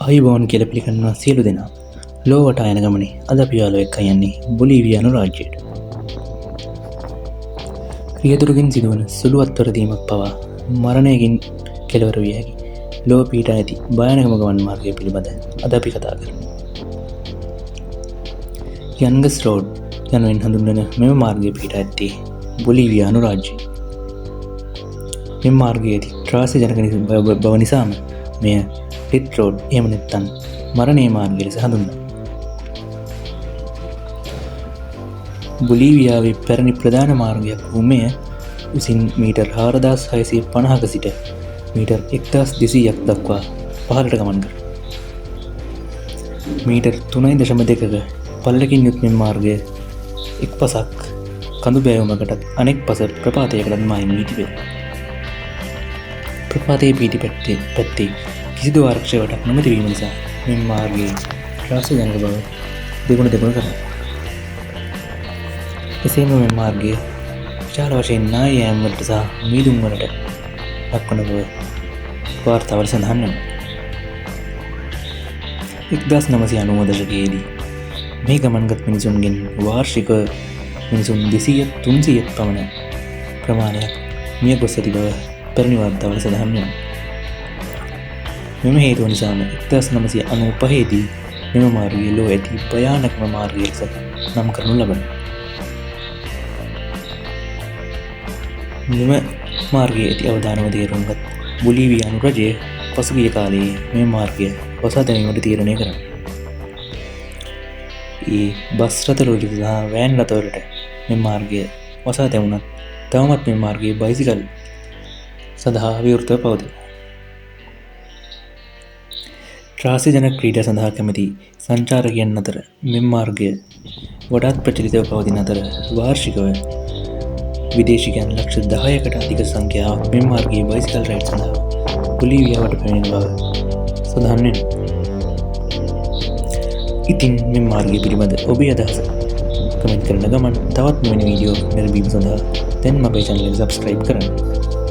අයිබෝන් කියල පිළිගන්නවා සියලු දෙනා ලෝවට අයන ගමනේ අද පියාලෝ එක්ක යන්නේ බොලීවියානු රාජ්‍යයට. රියදුරකින් සිදුවන සුළු අත්වරදීමක් පවා මරණයකින් කෙලවර විය හැකි ලෝ පීට ඇති භයනකම ගමන් මාර්ගය පිළිබඳ අද අපි කතා කරමු. යන්ගස් රෝඩ් යනුවෙන් හඳුන්වන මෙම මාර්ගය පිහිට ඇත්තේ බොලීවියානු රාජ්‍යය. මෙම මාර්ගයේ ත්‍රාසය ජනක බව නිසාම මෙය රිත් රෝඩ් එහෙම නැත්නම් මරණේ මාර්ගය ලෙස හඳුන්වනවා. බොලීවියාවේ පැරණි ප්‍රධාන මාර්ගයක් වූ මෙය උසින් මීටර් 4650ක සිට මීටර් 1200ක් දක්වා පහළට ගමන් කරයි. මීටර් 3.2ක පල්ලකින් යුත් මෙම මාර්ගය එක් පසක් කඳු බෑවුමකටත් අනෙක් පස ප්‍රපාතයකටත් මායිම් වී තිබේ. ප්‍රපාතයේ පිහිටි පැත්තේ කිසිදු ආරක්ෂකවටක් නොමැති වීම නිසා මෙම මාර්ගයේ ත්‍රාසජනක බව දෙගුණ කරනවා. එසේම මෙම මාර්ගයේ විශාල වශයෙන් නාය යෑම්වලට සහ මීදුම් වලට ලක්වන බව වාර්තාවල සඳහන් වෙනවා. 1990 දශකයේදී මේ ගමන්ගත් මිනිසුන්ගෙන් වාර්ෂික මිනිසුන් 200-300ක් පමණ ප්‍රමාණයක් මිය ගොස් ඇති බව පැරණි වාර්තාවල සඳහන් වෙනවා. මෙම හේතුව නිසාම 1995දී මෙම මාර්ගය ලෝ ඇති භයානකම මාර්ගය ලෙස නම් කරනු ලබනවා. මෙම මාර්ගයේ ඇති අවදානම තේරුම්ගත් බොලීවියානු රජය පසුගිය කාලයේ මේ මාර්ගය වසා දැමීමට තීරණය කරා. ඒ බස් රථවලට සහ වෑන් රථවලට මේ මාර්ගය වසා දැමුණත් තවමත් මේ මාර්ගයේ බයිසිකල් සඳහා විවෘතව පවතී. ත්‍රාසජනක ක්‍රීඩා සඳහා කැමති සංචාරකයන් අතර මෙම මාර්ගය වඩාත් ප්‍රචලිතව පවතින අතර වාර්ෂිකව විදේශිකයන් ලක්ෂ 10කට අධික සංඛ්‍යාවක් මෙම මාර්ගයේ බයිසිකල් රයිඩ් සඳහා බොලීවියාවට පැමිණෙන බව සඳහන් වෙනවා. ඉතින් මෙම මාර්ගය පිළිබඳ ඔබේ අදහස කමෙන්ට් කරන ගමන් තවත් මෙවැනි වීඩියෝ නැරඹීම සඳහා දැන්ම අපේ channel එක subscribe කරන්න.